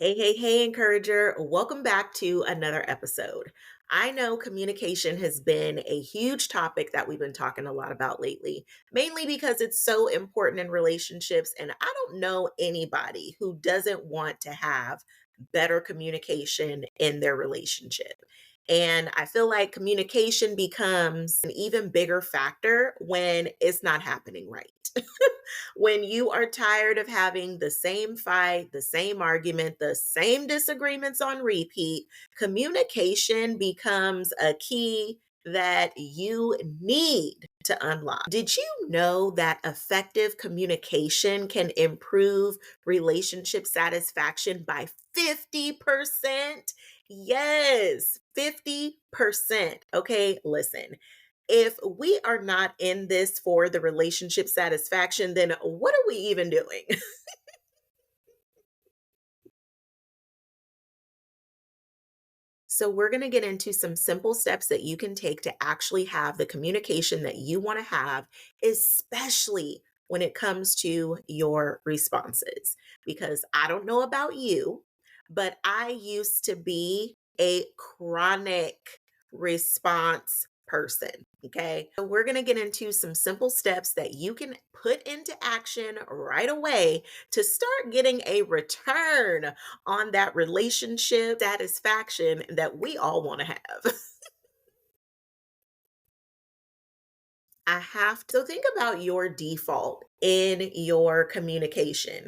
Hey, hey, hey, encourager. Welcome back to another episode. I know communication has been a huge topic that we've been talking a lot about lately, mainly because it's so important in relationships. And I don't know anybody who doesn't want to have better communication in their relationship. And I feel like communication becomes an even bigger factor when it's not happening right. When you are tired of having the same fight, the same argument, the same disagreements on repeat, communication becomes a key that you need to unlock. Did you know that effective communication can improve relationship satisfaction by 50%? Yes, 50%. Okay, listen, if we are not in this for the relationship satisfaction, then what are we even doing? So, we're going to get into some simple steps that you can take to actually have the communication that you want to have, especially when it comes to your responses. Because I don't know about you, but I used to be a chronic response person. Okay. So, we're going to get into some simple steps that you can put into action right away to start getting a return on that relationship satisfaction that we all want to have. I have to. So think about your default in your communication.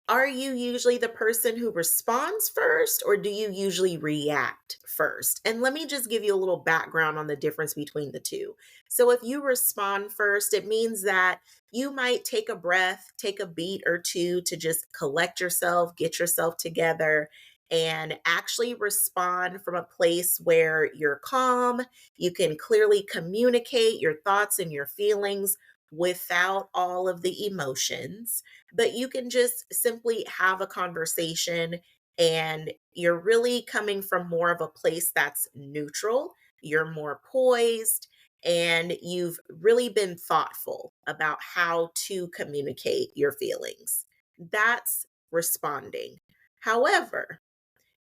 Are you usually the person who responds first, or do you usually react first? And let me just give you a little background on the difference between the two. So, if you respond first, it means that you might take a breath, take a beat or two to just collect yourself, get yourself together, and actually respond from a place where you're calm. You can clearly communicate your thoughts and your feelings without all of the emotions, but you can just simply have a conversation, and you're really coming from more of a place that's neutral. You're more poised, and you've really been thoughtful about how to communicate your feelings. That's responding. However,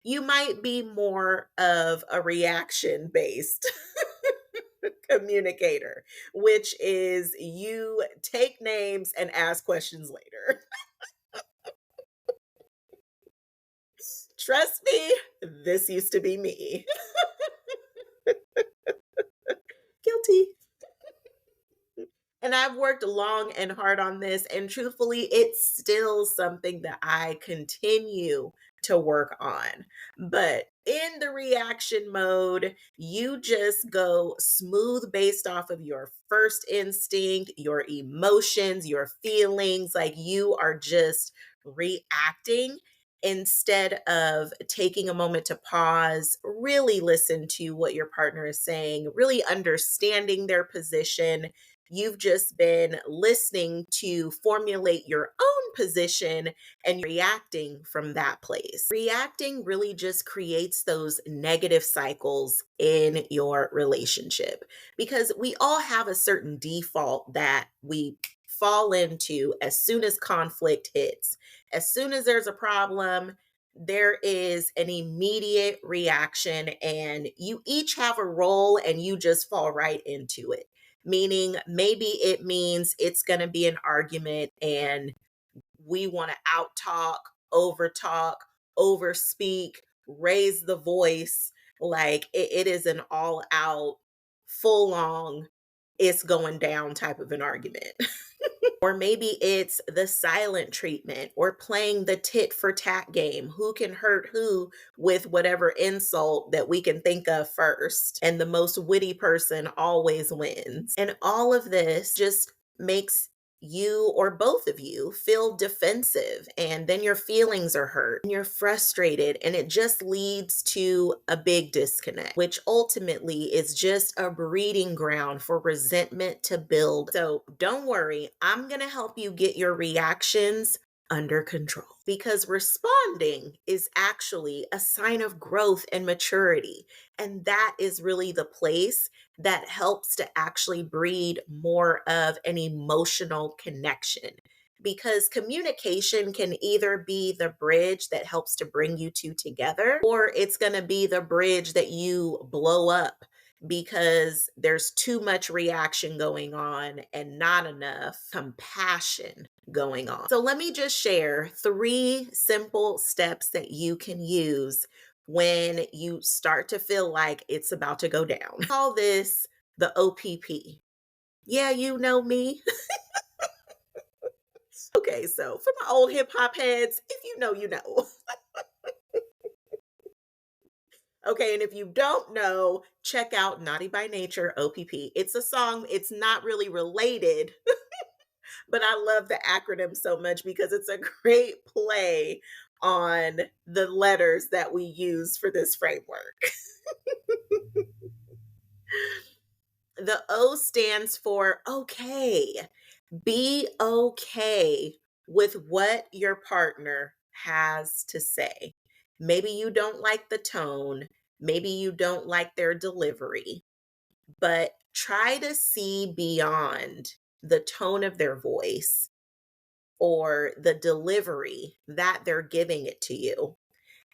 you might be more of a reaction based communicator, which is you take names and ask questions later. Trust me, this used to be me. Guilty. And I've worked long and hard on this, and truthfully, it's still something that I continue to work on. But in the reaction mode, you just go smooth based off of your first instinct, your emotions, your feelings. Like you are just reacting instead of taking a moment to pause, really listen to what your partner is saying, really understanding their position. You've just been listening to formulate your own position and reacting from that place. Reacting really just creates those negative cycles in your relationship because we all have a certain default that we fall into as soon as conflict hits. As soon as there's a problem, there is an immediate reaction, and you each have a role and you just fall right into it. Meaning, maybe it means it's going to be an argument and we want to out talk, over speak, raise the voice. Like it is an all out, full on, it's going down type of an argument. Or maybe it's the silent treatment or playing the tit for tat game. Who can hurt who with whatever insult that we can think of first? And the most witty person always wins. And all of this just makes you or both of you feel defensive, and then your feelings are hurt and you're frustrated, and it just leads to a big disconnect, which ultimately is just a breeding ground for resentment to build. So don't worry, I'm going to help you get your reactions under control, because responding is actually a sign of growth and maturity, and that is really the place that helps to actually breed more of an emotional connection. because communication can either be the bridge that helps to bring you two together, or it's going to be the bridge that you blow up because there's too much reaction going on and not enough compassion going on. So, let me just share 3 simple steps that you can use when you start to feel like it's about to go down. Call this the OPP. Yeah, you know me. Okay, so for my old hip hop heads, if you know, you know. Okay, and if you don't know, check out Naughty by Nature OPP. It's a song, it's not really related, but I love the acronym so much because it's a great play on the letters that we use for this framework. The O stands for okay. Be okay with what your partner has to say. Maybe you don't like the tone, maybe you don't like their delivery, but try to see beyond the tone of their voice or the delivery that they're giving it to you,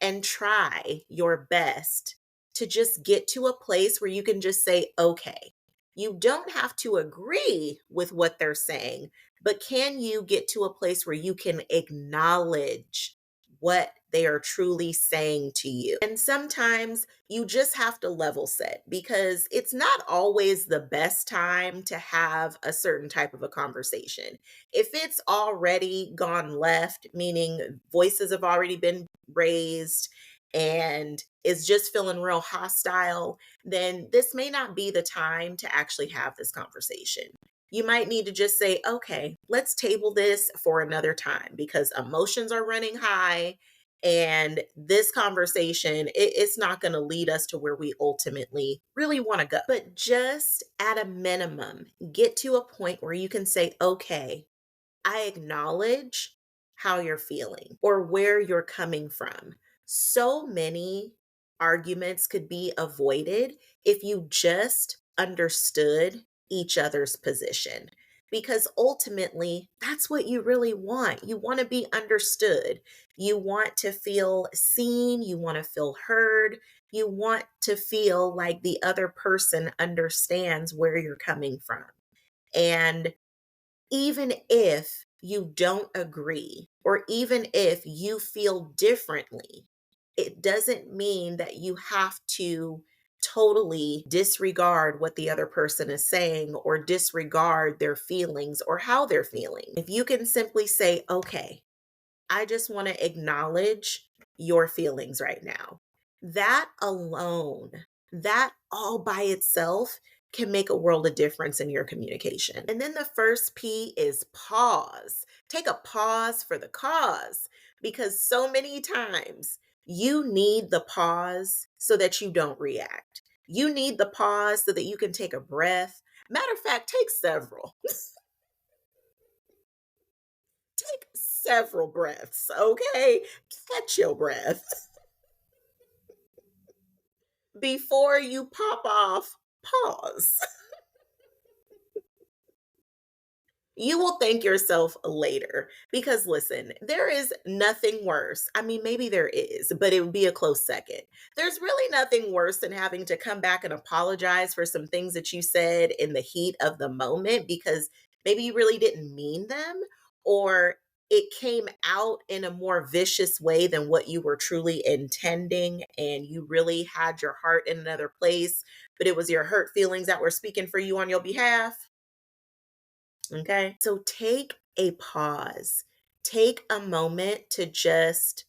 and try your best to just get to a place where you can just say, okay. You don't have to agree with what they're saying, but can you get to a place where you can acknowledge what they are truly saying to you? And sometimes you just have to level set because it's not always the best time to have a certain type of a conversation. If it's already gone left, meaning voices have already been raised, and is just feeling real hostile, then this may not be the time to actually have this conversation. You might need to just say, okay, let's table this for another time because emotions are running high. And this conversation, it's not going to lead us to where we ultimately really want to go. But just at a minimum, get to a point where you can say, okay, I acknowledge how you're feeling or where you're coming from. So many arguments could be avoided if you just understood each other's position. Because ultimately, that's what you really want. You want to be understood. You want to feel seen. You want to feel heard. You want to feel like the other person understands where you're coming from. And even if you don't agree, or even if you feel differently, it doesn't mean that you have to totally disregard what the other person is saying or disregard their feelings or how they're feeling. If you can simply say, okay, I just want to acknowledge your feelings right now. That alone, that all by itself can make a world of difference in your communication. And then the first P is pause. Take a pause for the cause because so many times you need the pause so that you don't react. You need the pause so that you can take a breath. Matter of fact, take several. Take several breaths, okay? Catch your breath before you pop off. Pause. You will thank yourself later because listen, there is nothing worse. I mean, maybe there is, but it would be a close second. There's really nothing worse than having to come back and apologize for some things that you said in the heat of the moment because maybe you really didn't mean them, or it came out in a more vicious way than what you were truly intending, and you really had your heart in another place, but it was your hurt feelings that were speaking for you on your behalf. Okay. So take a pause, take a moment to just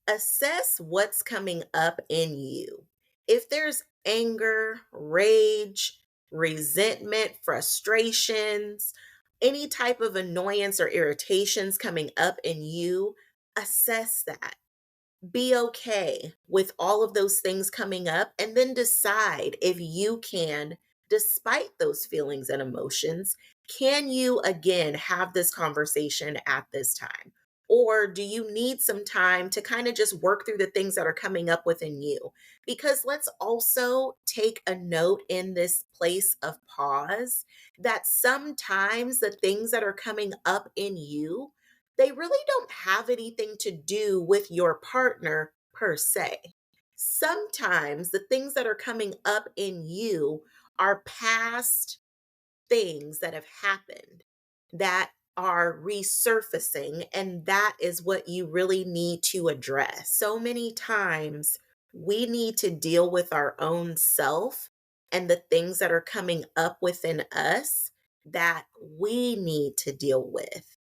assess what's coming up in you. If there's anger, rage, resentment, frustrations, any type of annoyance or irritations coming up in you, assess that. Be okay with all of those things coming up and then decide if you can, despite those feelings and emotions, can you again have this conversation at this time? Or do you need some time to kind of just work through the things that are coming up within you? Because let's also take a note in this place of pause that sometimes the things that are coming up in you they really don't have anything to do with your partner per se. Sometimes the things that are coming up in you are past things that have happened that are resurfacing, and that is what you really need to address. So many times we need to deal with our own self and the things that are coming up within us that we need to deal with.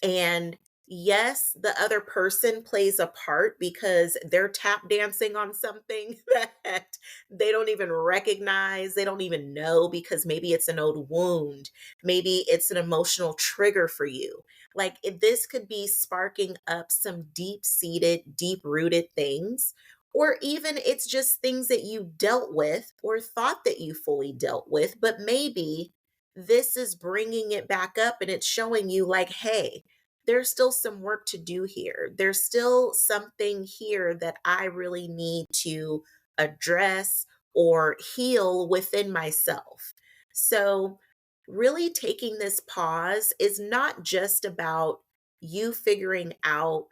And yes, the other person plays a part because they're tap dancing on something that they don't even recognize, they don't even know, because maybe it's an old wound, maybe it's an emotional trigger for you. Like this could be sparking up some deep seated, deep rooted things. Or even it's just things that you dealt with or thought that you fully dealt with, but maybe this is bringing it back up and it's showing you, like, hey, there's still some work to do here. There's still something here that I really need to address or heal within myself. So, really taking this pause is not just about you figuring out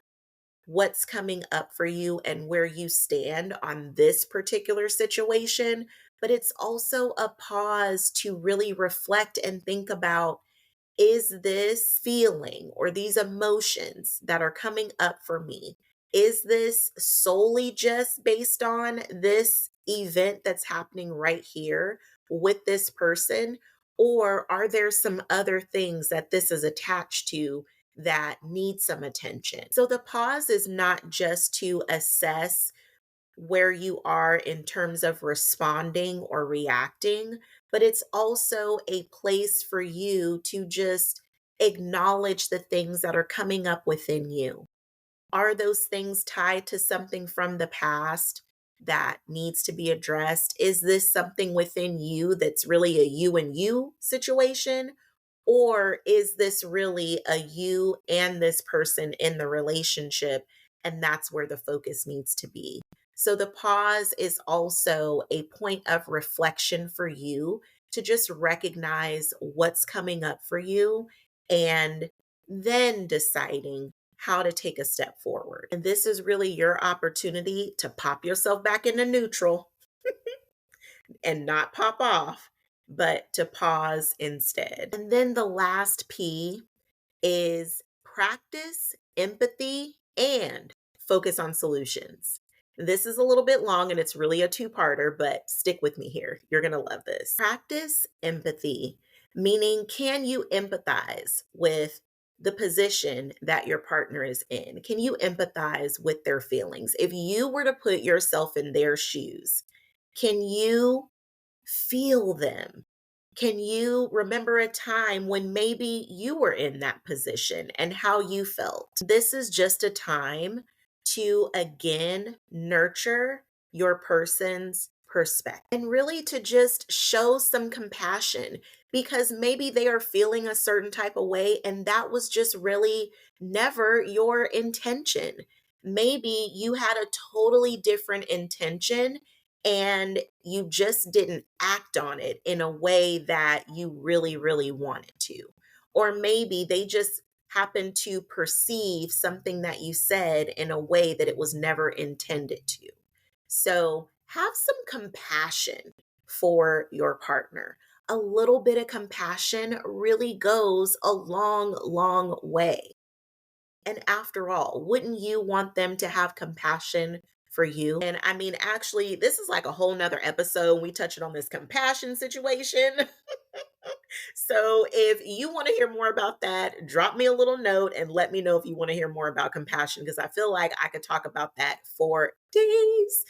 what's coming up for you and where you stand on this particular situation, but it's also a pause to really reflect and think about, is this feeling or these emotions that are coming up for me, is this solely just based on this event that's happening right here with this person? Or are there some other things that this is attached to that need some attention? So the pause is not just to assess where you are in terms of responding or reacting, but it's also a place for you to just acknowledge the things that are coming up within you. Are those things tied to something from the past that needs to be addressed? Is this something within you that's really a you and you situation? Or is this really a you and this person in the relationship? And that's where the focus needs to be. So the pause is also a point of reflection for you to just recognize what's coming up for you and then deciding how to take a step forward. And this is really your opportunity to pop yourself back into neutral and not pop off, but to pause instead. And then the last P is practice empathy and focus on solutions. This is a little bit long and it's really a two-parter, but stick with me here. You're going to love this. Practice empathy, meaning can you empathize with the position that your partner is in? Can you empathize with their feelings? If you were to put yourself in their shoes, can you feel them? Can you remember a time when maybe you were in that position and how you felt? This is just a time to again nurture your person's perspective and really to just show some compassion, because maybe they are feeling a certain type of way and that was just really never your intention. Maybe you had a totally different intention and you just didn't act on it in a way that you really, really wanted to. Or maybe they just happened to perceive something that you said in a way that it was never intended to. So have some compassion for your partner. A little bit of compassion really goes a long, long way. And after all, wouldn't you want them to have compassion for you? And I mean, actually, this is like a whole nother episode. We touched on this compassion situation. So if you want to hear more about that, drop me a little note and let me know if you want to hear more about compassion, because I feel like I could talk about that for days.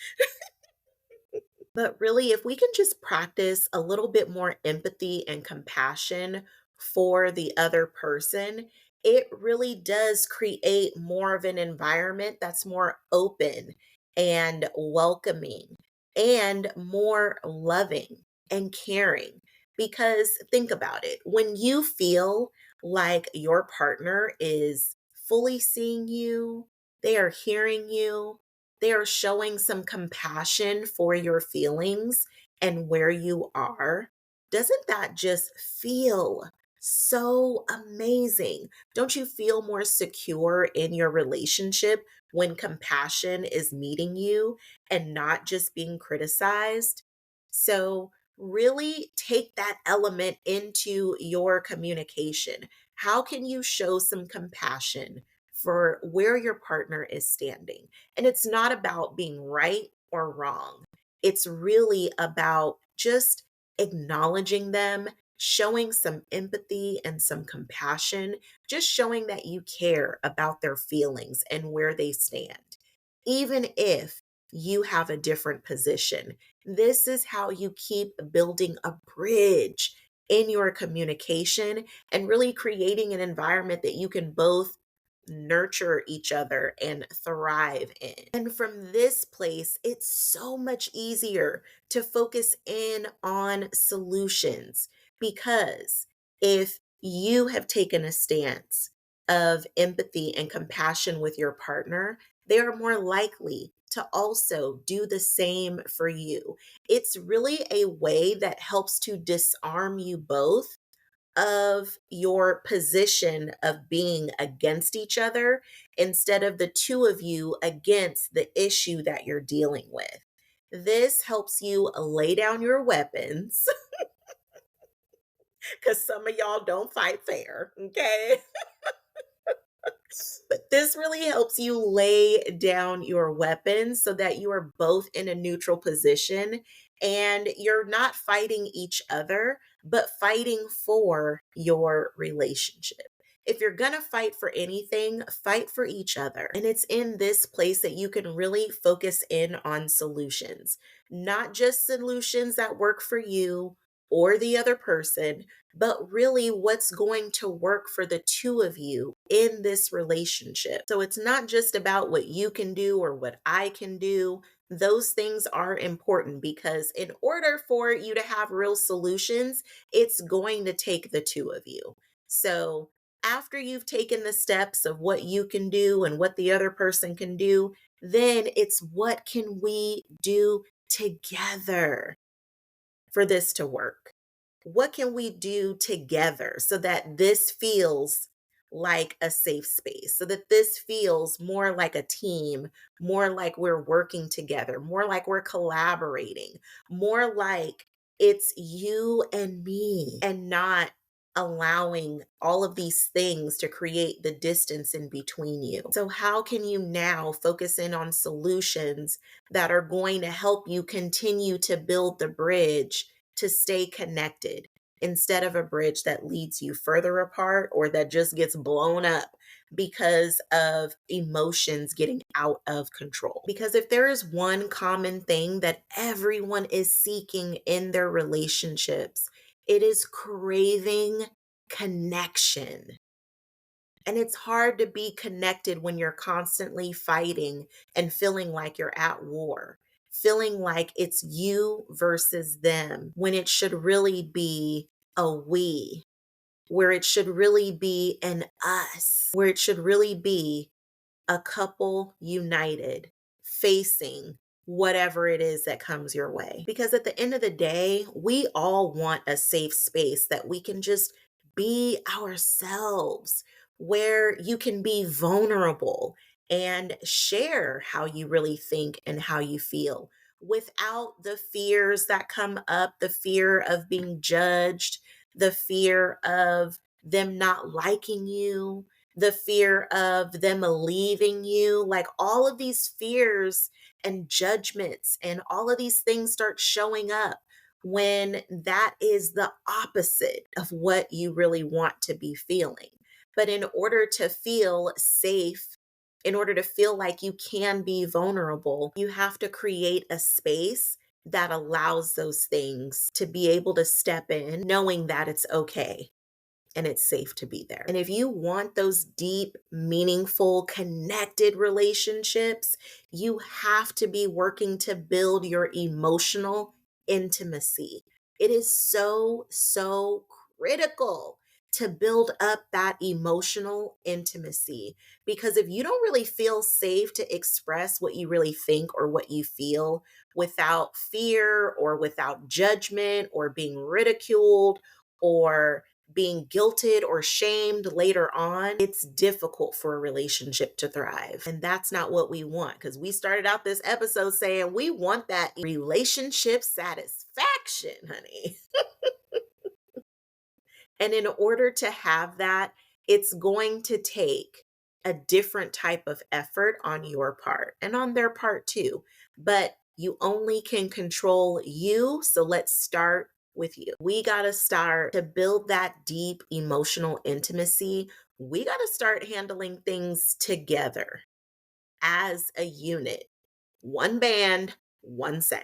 But really, if we can just practice a little bit more empathy and compassion for the other person, it really does create more of an environment that's more open and welcoming and more loving and caring. Because think about it, when you feel like your partner is fully seeing you, they are hearing you, they are showing some compassion for your feelings and where you are, doesn't that just feel so amazing. Don't you feel more secure in your relationship when compassion is meeting you and not just being criticized? So, really take that element into your communication. How can you show some compassion for where your partner is standing? And it's not about being right or wrong, it's really about just acknowledging them, showing some empathy and some compassion, just showing that you care about their feelings and where they stand, even if you have a different position. This is how you keep building a bridge in your communication and really creating an environment that you can both nurture each other and thrive in. And from this place, it's so much easier to focus in on solutions because if you have taken a stance of empathy and compassion with your partner, they are more likely to also do the same for you. It's really a way that helps to disarm you both of your position of being against each other instead of the two of you against the issue that you're dealing with. This helps you lay down your weapons because some of y'all don't fight fair, okay? But this really helps you lay down your weapons so that you are both in a neutral position and you're not fighting each other, but fighting for your relationship. If you're going to fight for anything, fight for each other. And it's in this place that you can really focus in on solutions, not just solutions that work for you or the other person, but really what's going to work for the two of you in this relationship. So it's not just about what you can do or what I can do. Those things are important because in order for you to have real solutions, it's going to take the two of you. So after you've taken the steps of what you can do and what the other person can do, then it's what can we do together for this to work? What can we do together so that this feels like a safe space, so that this feels more like a team, more like we're working together, more like we're collaborating, more like it's you and me and not allowing all of these things to create the distance in between you. So, how can you now focus in on solutions that are going to help you continue to build the bridge to stay connected instead of a bridge that leads you further apart or that just gets blown up because of emotions getting out of control? Because if there is one common thing that everyone is seeking in their relationships, it is craving connection. And it's hard to be connected when you're constantly fighting and feeling like you're at war, feeling like it's you versus them, when it should really be a we, where it should really be an us, where it should really be a couple united, facing whatever it is that comes your way. Because at the end of the day, we all want a safe space that we can just be ourselves, where you can be vulnerable and share how you really think and how you feel without the fears that come up, the fear of being judged, the fear of them not liking you, the fear of them leaving you. Like all of these fears and judgments and all of these things start showing up when that is the opposite of what you really want to be feeling. But in order to feel safe, in order to feel like you can be vulnerable, you have to create a space that allows those things to be able to step in, knowing that it's okay and it's safe to be there. And if you want those deep, meaningful, connected relationships, you have to be working to build your emotional intimacy. It is so, so critical to build up that emotional intimacy, because if you don't really feel safe to express what you really think or what you feel without fear or without judgment or being ridiculed or being guilted or shamed later on, it's difficult for a relationship to thrive. And that's not what we want, because we started out this episode saying we want that relationship satisfaction, honey. And in order to have that, it's going to take a different type of effort on your part and on their part too. But you only can control you. So let's start with you. We got to start to build that deep emotional intimacy. We got to start handling things together as a unit, one band, one sound.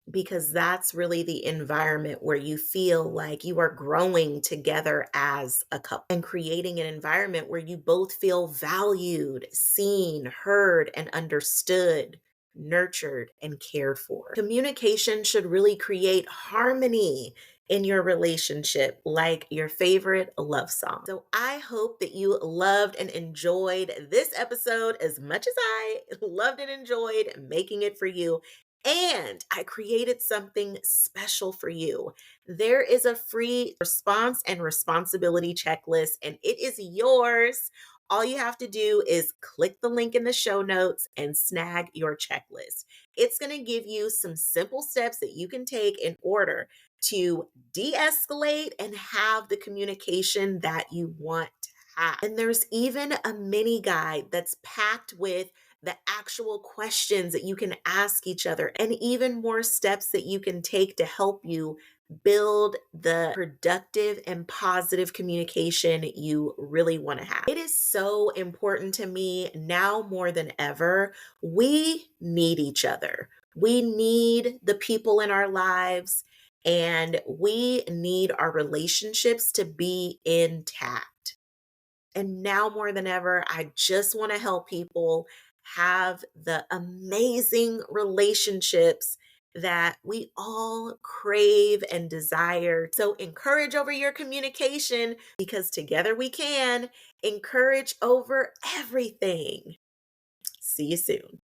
Because that's really the environment where you feel like you are growing together as a couple and creating an environment where you both feel valued, seen, heard, and understood, nurtured, and cared for. Communication should really create harmony in your relationship, like your favorite love song. So I hope that you loved and enjoyed this episode as much as I loved and enjoyed making it for you. And I created something special for you. There is a free response and responsibility checklist, and it is yours. All you have to do is click the link in the show notes and snag your checklist. It's going to give you some simple steps that you can take in order to de escalate and have the communication that you want to have. And there's even a mini guide that's packed with the actual questions that you can ask each other, and even more steps that you can take to help you build the productive and positive communication you really want to have. It is so important to me now more than ever. We need each other. We need the people in our lives, and we need our relationships to be intact. And now more than ever, I just want to help people have the amazing relationships that we all crave and desire. So encourage over your communication, because together we can. Encourage over everything. See you soon.